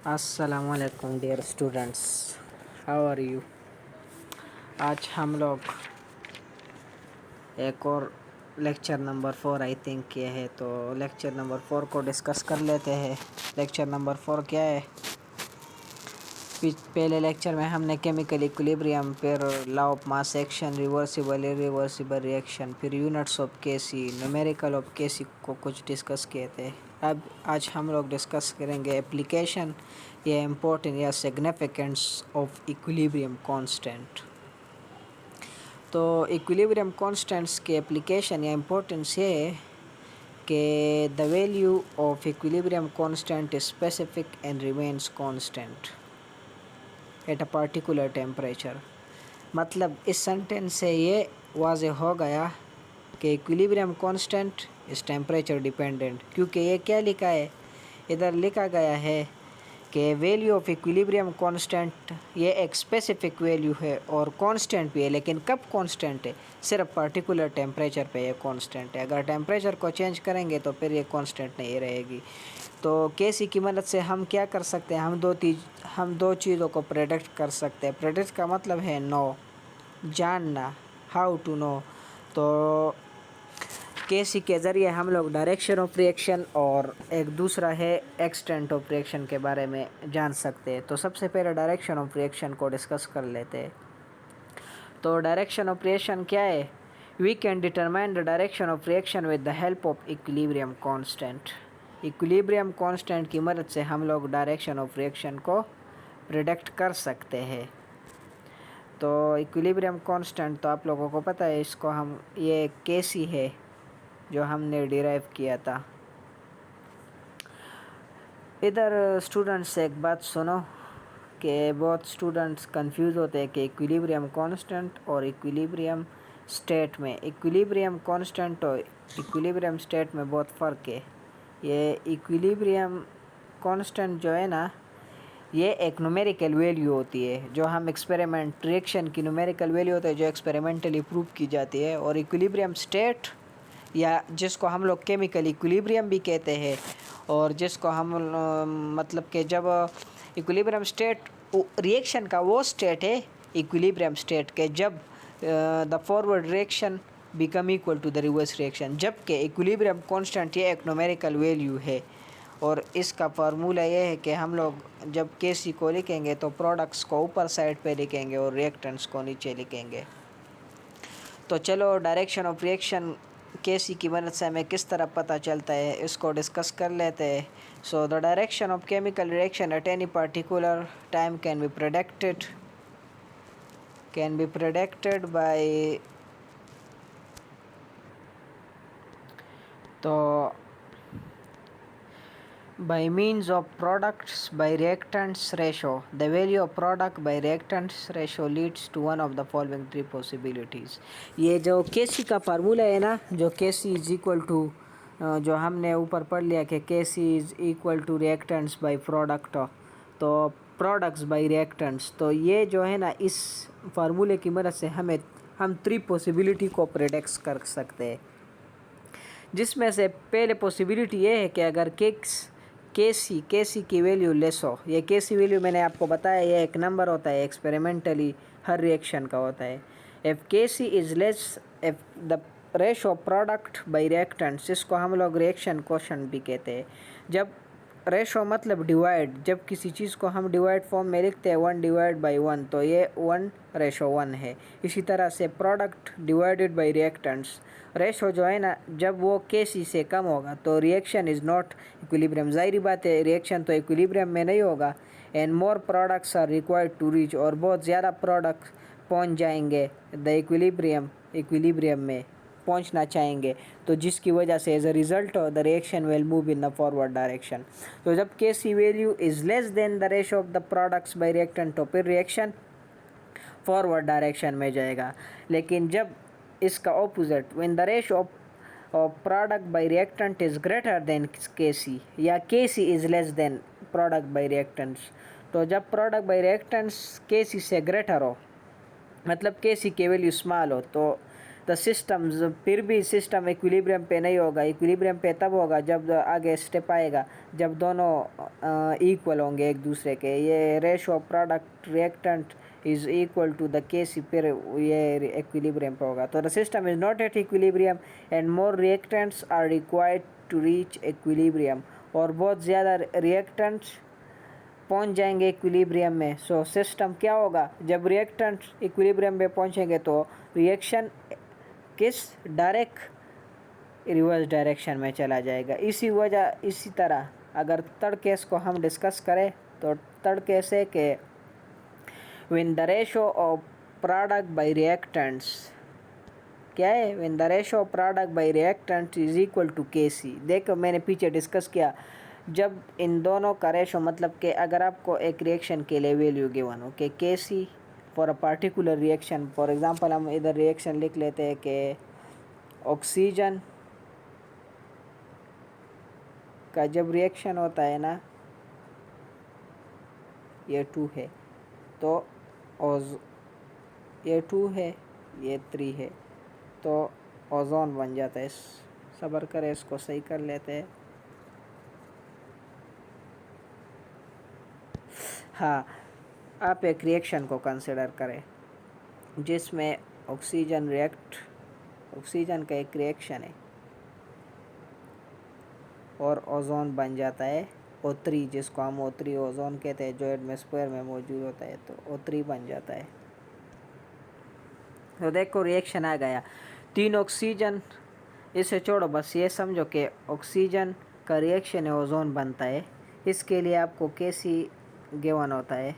अस्सलाम वालेकुम dear students, how are you. आज हम लोग एक और लेक्चर नंबर 4 आई थिंक ये है, तो लेक्चर नंबर 4 को डिस्कस कर लेते हैं। लेक्चर नंबर 4 क्या है? पहले लेक्चर में हमने केमिकल इक्विलिब्रियम, फिर law of mass action, reversible irreversible reaction, फिर units of K C, numerical of K C को कुछ डिस्कस किए थे। अब आज हम लोग डिस्कस करेंगे एप्लीकेशन या इम्पोर्टेंट या सिग्निफिकेंस ऑफ इक्विलिब्रियम कांस्टेंट। तो इक्विलिब्रियम कांस्टेंट्स के एप्लीकेशन या इम्पोर्टेंस ये है कि the value of equilibrium constant is specific and remains constant at a particular temperature. मतलब इस सेंटेंस से ये वाज़े हो गया कि इक्विलिब्रियम कांस्टेंट इस टेम्परेचर डिपेंडेंट, क्योंकि ये क्या लिखा है, इधर लिखा गया है कि वैल्यू ऑफ इक्विलिब्रियम कांस्टेंट ये एक स्पेसिफिक वैल्यू है और कांस्टेंट भी है, लेकिन कब कांस्टेंट है? सिर्फ पर्टिकुलर टेम्परेचर पे ये कांस्टेंट है। अगर टेम्परेचर को चेंज करेंगे तो फिर ये कांस्टेंट नहीं रहेगी। तो केसी की मदद से हम क्या कर सकते हैं? हम दो चीज़ों को प्रेडिक्ट कर सकते हैं। प्रेडिक्ट का मतलब है नो, जानना, हाउ टू नो। तो केसी के ज़रिए हम लोग डायरेक्शन ऑफ रिएक्शन और एक दूसरा है एक्सटेंट ऑफ रिएक्शन के बारे में जान सकते हैं। तो सबसे पहले डायरेक्शन ऑफ रिएक्शन को डिस्कस कर लेते हैं। तो डायरेक्शन ऑफ रिएक्शन क्या है? We can determine the direction of reaction with the help of equilibrium constant. Equilibrium constant की मदद से हम लोग डायरेक्शन ऑफ रिएक्शन को प्रेडिक्ट कर सकते हैं। तो इक्विलिब्रियम कांस्टेंट तो आप लोगों को पता है, इसको हम ये केसी है जो हमने डिराइव किया था। इधर स्टूडेंट्स से एक बात सुनो कि बहुत स्टूडेंट्स कंफ्यूज होते हैं कि इक्विलिब्रियम कांस्टेंट और इक्विलिब्रियम स्टेट में, इक्विलिब्रियम कांस्टेंट और इक्विलिब्रियम स्टेट में बहुत फ़र्क है। ये इक्विलिब्रियम कांस्टेंट जो है ना, ये एक न्यूमेरिकल वैल्यू होती है जो हम एक्सपेरिमेंट रिएक्शन की न्यूमेरिकल वैल्यू होती है जो एक्सपेरिमेंटली प्रूव की जाती है। और इक्विलिब्रियम स्टेट या जिसको हम लोग केमिकल इक्विलिब्रियम भी कहते हैं, और जिसको हम मतलब कि जब इक्विलिब्रियम स्टेट रिएक्शन का वो स्टेट है इक्विलिब्रियम स्टेट के जब the forward reaction become equal to the reverse reaction, जबकि इक्विलिब्रियम कांस्टेंट ये एक न्यूमेरिकल वैल्यू है। और इसका फार्मूला ये है कि हम लोग जब केसी को लिखेंगे तो प्रोडक्ट्स को ऊपर साइड पे लिखेंगे और रिएक्टेंट्स को नीचे लिखेंगे। तो चलो डायरेक्शन ऑफ रिएक्शन केसी की मदद से हमें किस तरह पता चलता है इसको डिस्कस कर लेते हैं। So the direction of chemical reaction at any particular time can be predicted by by means of products by reactants ratio. The value of product by reactants ratio leads to one of the following three possibilities. ये जो केसी का formula है ना, जो केसी is equal to, जो हमने ऊपर पढ़ लिया कि K C is equal to reactants by product, तो प्रोडक्ट्स बाय रिएक्टेंट्स, तो ये जो है ना, इस फार्मूले की मदद से हम थ्री पॉसिबिलिटी को प्रेडिक्ट कर सकते हैं। जिसमें से पहले पॉसिबिलिटी ये है कि अगर केसी की वैल्यू लेस हो। ये केसी वैल्यू मैंने आपको बताया, ये एक नंबर होता है, एक्सपेरिमेंटली हर रिएक्शन का होता है। If KC is less, if the ratio product by reactants, इसको हम लोग रिएक्शन क्वोशंट भी कहते हैं। जब रेशो मतलब डिवाइड, जब किसी चीज़ को हम डिवाइड फॉर्म में लिखते हैं 1/1, तो ये 1:1 है। इसी तरह से product divided by reactants, ratio जो है ना, जब वो केसी से कम होगा तो रिएक्शन इज़ नॉट इक्विलिब्रियम। ज़ाहिर बात है रिएक्शन तो इक्विलिब्रियम में नहीं होगा। And more products are required to reach, और बहुत ज़्यादा प्रोडक्ट्स पहुंच जाएंगे द इक्विलिब्रियम में पहुंचना चाहेंगे, तो जिसकी वजह से as a result the reaction will move in the forward direction. तो जब K C value is less than the ratio of the products by reactant, तो फिर रिएक्शन फॉरवर्ड डायरेक्शन में जाएगा। लेकिन जब इसका opposite, when the ratio of product by reactant is greater than K C, या K C is less than product by reactants, तो जब प्रोडक्ट बाय रिएक्टेंट्स केसी से ग्रेटर हो, मतलब केसी की वैल्यू स्मॉल हो, तो द सिस्टम फिर भी सिस्टम इक्विलिब्रियम पे नहीं होगा। इक्विलिब्रियम पे तब होगा जब आगे स्टेप आएगा जब दोनों इक्वल होंगे एक दूसरे के। ये ratio of product reactant is equal to the K C, फिर ये इक्विलिब्रियम पे होगा। तो the system is not at equilibrium and more reactants are required to reach equilibrium, और बहुत ज़्यादा रिएक्टेंट्स पहुंच जाएंगे इक्विलिब्रियम में। सो सिस्टम क्या होगा, जब रिएक्टेंट इक्विलिब्रियम में पहुंचेंगे तो रिएक्शन किस डायरेक्ट रिवर्स डायरेक्शन में चला जाएगा। इसी तरह अगर थर्ड केस को हम डिस्कस करें तो थर्ड केस है कि when the ratio of product by reactants क्या है, when the ratio of product by reactant is equal to K C. देखो मैंने पीछे डिस्कस किया, जब इन दोनों का रेशो मतलब कि अगर आपको एक रिएक्शन के लिए वैल्यू गिवन हो कि K C for a particular reaction, for example हम इधर रिएक्शन लिख लेते हैं कि ऑक्सीजन का जब रिएक्शन होता है ना, ये 2 है तो ये 2 है, ये 3 है, तो ओजोन बन जाता है। सब्र करें, इसको सही कर लेते हैं। हाँ, आप एक रिएक्शन को कंसिडर करें जिसमें ऑक्सीजन का एक रिएक्शन है और ओजोन बन जाता है O3, जिसको हम O3 ओजोन कहते हैं, जो एटमॉस्फेयर में मौजूद होता है, तो O3 बन जाता है। तो देखो रिएक्शन आ गया, 3 ऑक्सीजन, इसे छोड़ो, बस ये समझो कि ऑक्सीजन का रिएक्शन है, ओजोन बनता है। इसके लिए आपको केसी गिवन होता है,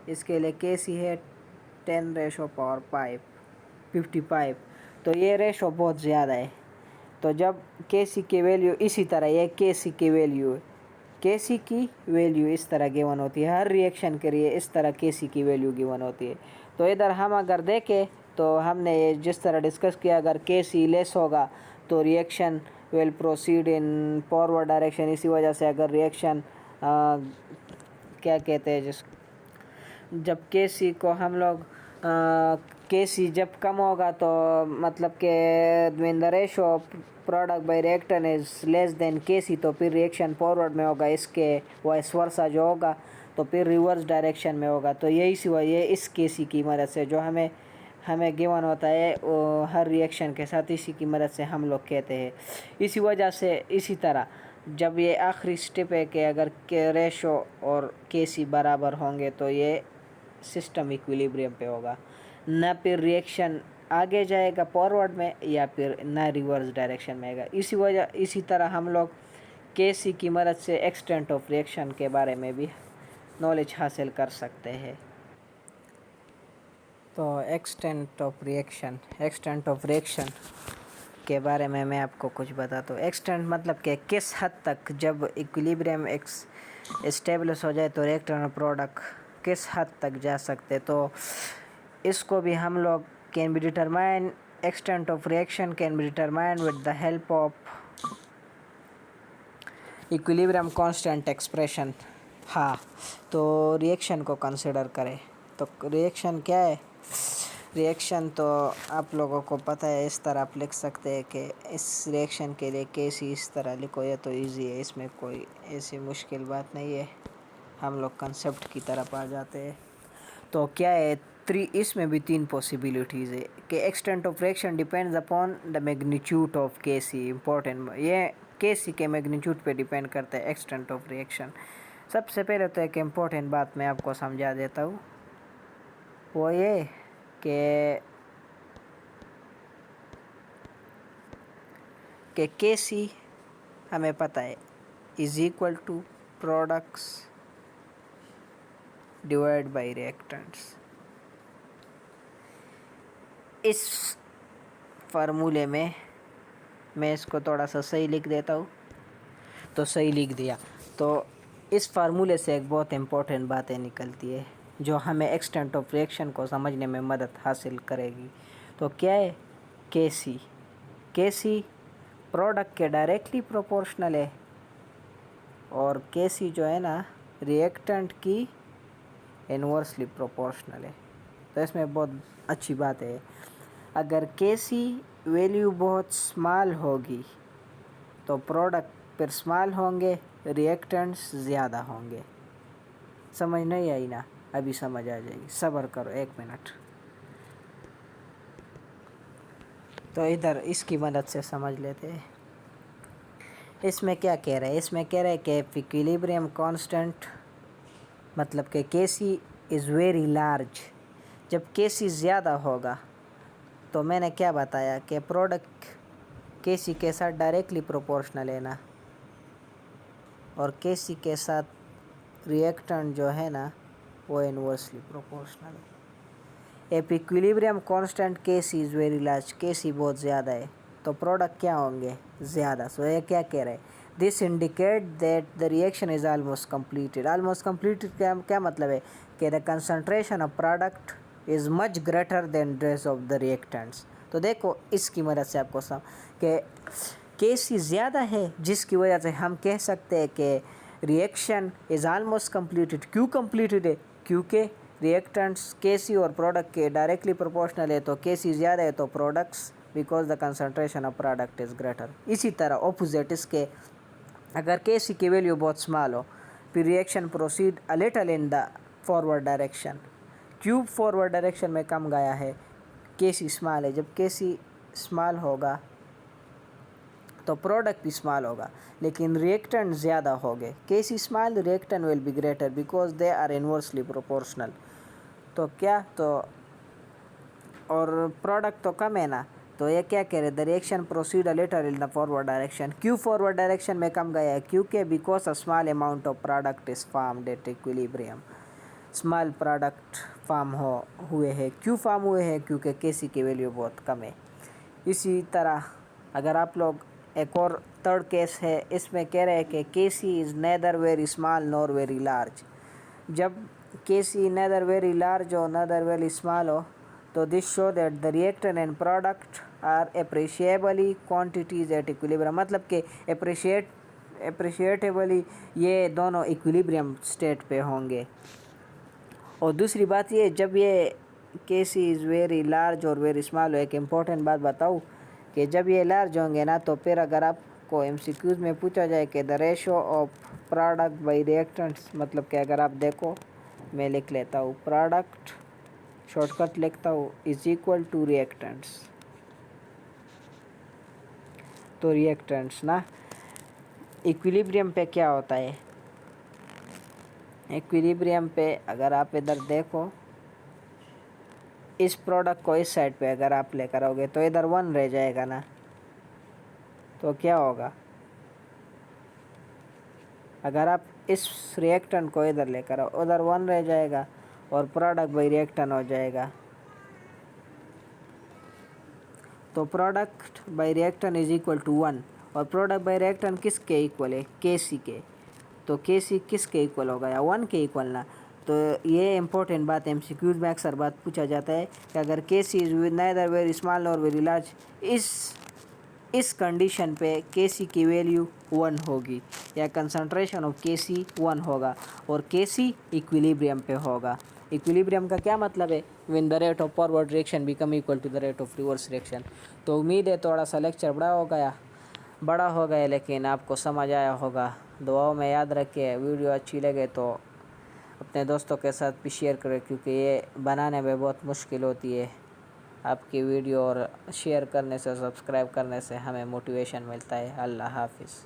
इसके लिए केसी है 10⁻⁵ 55। तो ये रेशो बहुत ज़्यादा है। तो जब केसी की वैल्यू इसी तरह, ये केसी की वैल्यू है, केसी की वैल्यू इस तरह गिवन होती है, हर रिएक्शन के लिए इस तरह केसी की वैल्यू गिवन होती है। तो इधर हम अगर देखें तो हमने ये जिस तरह डिस्कस किया, अगर केसी लेस होगा तो reaction will proceed in forward direction. इसी वजह से अगर रिएक्शन क्या कहते हैं, जब केसी को हम लोग केसी जब कम होगा तो मतलब कि when the ratio of product by reactant is less than K C, तो फिर रिएक्शन फॉरवर्ड में होगा, इसके वाइस वर्सा जो होगा तो फिर रिवर्स डायरेक्शन में होगा। तो ये इस केसी की मदद से जो हमें गिवन होता है वो हर रिएक्शन के साथ, इसी की मदद से हम लोग कहते हैं। इसी वजह से इसी तरह जब ये आखिरी स्टेप है कि अगर के रेशो और केसी बराबर होंगे तो ये सिस्टम इक्विलिब्रियम पे होगा, ना फिर रिएक्शन आगे जाएगा फॉरवर्ड में या फिर ना रिवर्स डायरेक्शन में आएगा। इसी तरह हम लोग केसी की मदद से एक्सटेंट ऑफ रिएक्शन के बारे में भी नॉलेज हासिल कर सकते हैं। तो एक्सटेंट ऑफ रिएक्शन के बारे में मैं आपको कुछ बताता हूँ। एक्सटेंट मतलब कि किस हद तक जब इक्विलिब्रियम एस्टेब्लिश हो जाए तो रिएक्टेंट और प्रोडक्ट किस हद तक जा सकते, तो इसको भी हम लोग can be determine, extent of reaction can be determine with the help of equilibrium constant expression. हाँ, तो रिएक्शन को कंसिडर करें तो रिएक्शन क्या है, रिएक्शन तो आप लोगों को पता है, इस तरह आप लिख सकते हैं कि इस रिएक्शन के लिए केसी इस तरह लिखो, ये तो इजी है, इसमें कोई ऐसी मुश्किल बात नहीं है, हम लोग कंसेप्ट की तरफ आ जाते हैं। तो क्या है, इसमें भी 3 पॉसिबिलिटीज़ है कि extent of reaction depends upon the magnitude of KC. Important, ये केसी के मैग्नीट्यूड पे डिपेंड करता है एक्सटेंट ऑफ रिएक्शन। सबसे पहले तो एक इम्पोर्टेंट बात मैं आपको समझा देता हूँ, वो ये कि केसी हमें पता है is equal to products divide by reactants. इस फार्मूले में मैं इसको थोड़ा सा सही लिख देता हूँ, तो सही लिख दिया। तो इस फार्मूले से एक बहुत इम्पोर्टेंट बातें निकलती है जो हमें एक्सटेंट ऑफ रिएक्शन को समझने में मदद हासिल करेगी। तो क्या है, केसी प्रोडक्ट के डायरेक्टली प्रोपोर्शनल है और केसी जो है ना रिएक्टेंट की इन्वर्सली प्रोपोर्शनल है। तो इसमें बहुत अच्छी बात है। اگر کے سی ویلیو بہت اسمال ہوگی تو پروڈکٹ پھر اسمال ہوں گے، ریئیکٹنٹس زیادہ ہوں گے۔ سمجھ نہیں آئی نا؟ ابھی سمجھ آ جائے گی، صبر کرو 1 منٹ۔ تو ادھر اس کی مدد سے سمجھ لیتے ہیں۔ اس میں کیا کہہ رہے ہیں؟ اس میں کہہ رہے ہیں کہ ایکویلیبریم کانسٹنٹ مطلب کہ K C is very large. جب کے سی زیادہ ہوگا تو میں نے کیا بتایا کہ پروڈکٹ کے سی کے ساتھ ڈائریکٹلی پروپورشنل ہے نا، اور کے سی کے ساتھ ریئیکٹنٹ جو ہے نا وہ انورسلی پروپورشنل ہے۔ ایف ایکویلیبریم کانسٹنٹ کے سی از ویری لارج، کے سی بہت زیادہ ہے تو پروڈکٹ کیا ہوں گے؟ زیادہ۔ سو یہ کیا کہہ رہے ہیں؟ This indicate that the reaction is almost completed. Almost completed کیا مطلب ہے؟ کہ the concentration of product is much greater than that of the reactants. تو دیکھو اس کی مدد سے آپ کو کہ کے سی زیادہ ہے، جس کی وجہ سے ہم کہہ سکتے ہیں کہ ریئیکشن از آلموسٹ کمپلیٹڈ۔ کیوں کمپلیٹڈ ہے؟ کیونکہ ریئیکٹنٹس کے سی اور پروڈکٹ کے ڈائریکٹلی پروپورشنل ہے، تو کے سی زیادہ ہے تو products because the concentration of product is greater. اسی طرح اپوزٹ اس کے، اگر کے سی کی ویلیو بہت اسمال ہو پھر reaction proceed a little in the forward direction. کیوں فارورڈ ڈائریکشن میں کم گیا ہے؟ کے سی اسمال ہے۔ جب کے سی اسمال ہوگا تو پروڈکٹ بھی اسمال ہوگا، لیکن ریئیکٹنٹ زیادہ ہوگے۔ K C small, reactant will be greater because they are inversely proportional. تو کیا تو اور پروڈکٹ تو کم ہے نا، تو یہ کیا کہہ رہے؟ The reaction proceed a little in the forward direction. کیوں فارورڈ ڈائریکشن میں کم گیا ہے؟ کیونکہ because small amount of product is formed at equilibrium. Small product form ہوئے ہیں۔ کیوں فارم ہوئے ہیں؟ کیونکہ کے سی کی ویلیو بہت کم ہے۔ اسی طرح اگر آپ لوگ ایک اور تھرڈ کیس ہے، اس میں کہہ رہے ہیں کہ K C is neither very small nor very large. جب K C neither very large ہو نیدر ویری اسمال ہو تو this show that the reactant and product are appreciably quantities at equilibrium. مطلب کہ اپریشیٹیبلی یہ دونوں ایکویلیبریم اسٹیٹ پہ ہوں گے۔ اور دوسری بات یہ، جب یہ کے سی از ویری لارج اور ویری اسمال ہو، ایک امپورٹنٹ بات بتاؤ کہ جب یہ لارج ہوں گے نا تو پھر اگر آپ کو ایم سی کیوز میں پوچھا جائے کہ the ratio of product by reactants, مطلب کہ اگر آپ دیکھو میں لکھ لیتا ہوں پروڈکٹ، شارٹ کٹ لکھتا ہوں، از ایکول ٹو ریئیکٹنٹس۔ تو ریئیکٹنٹس نا ایکویلیبریم پہ کیا ہوتا ہے؟ ایکویلیبریم پہ اگر آپ ادھر دیکھو اس پروڈکٹ کو اس سائڈ پہ اگر آپ لے کر آؤ گے تو ادھر 1 رہ جائے گا نا، تو کیا ہوگا؟ اگر آپ اس ریئیکٹنٹ کو ادھر لے کر آؤ ادھر 1 رہ جائے گا اور پروڈکٹ بائی ریئیکٹنٹ ہو جائے گا۔ تو product by reactant is equal to 1، اور پروڈکٹ بائی ریئیکٹنٹ کس کے ایکول ہے؟ کے سی کے۔ تو کے سی کس کے ایکول ہوگا؟ یا 1 کے ایکول نا۔ تو یہ امپورٹنٹ بات ہے، ایم سی کیوز میں اکثر بات پوچھا جاتا ہے کہ اگر K C is neither very small nor very large, اس کنڈیشن پہ کے سی کی ویلیو 1 ہوگی یا کنسنٹریشن آف کے سی 1 ہوگا اور کے سی ایکویلیبریم پہ ہوگا۔ ایکویلیبریم کا کیا مطلب ہے؟ when the rate of forward reaction become equal to the rate of reverse reaction۔ تو امید ہے تھوڑا سا لیکچر بڑا ہو گیا لیکن آپ کو سمجھ آیا ہوگا۔ دعاؤں میں یاد رکھیں، ویڈیو اچھی لگے تو اپنے دوستوں کے ساتھ بھی شیئر کریں، کیونکہ یہ بنانے میں بہت مشکل ہوتی ہے۔ آپ کی ویڈیو اور شیئر کرنے سے، سبسکرائب کرنے سے ہمیں موٹیویشن ملتا ہے۔ اللہ حافظ۔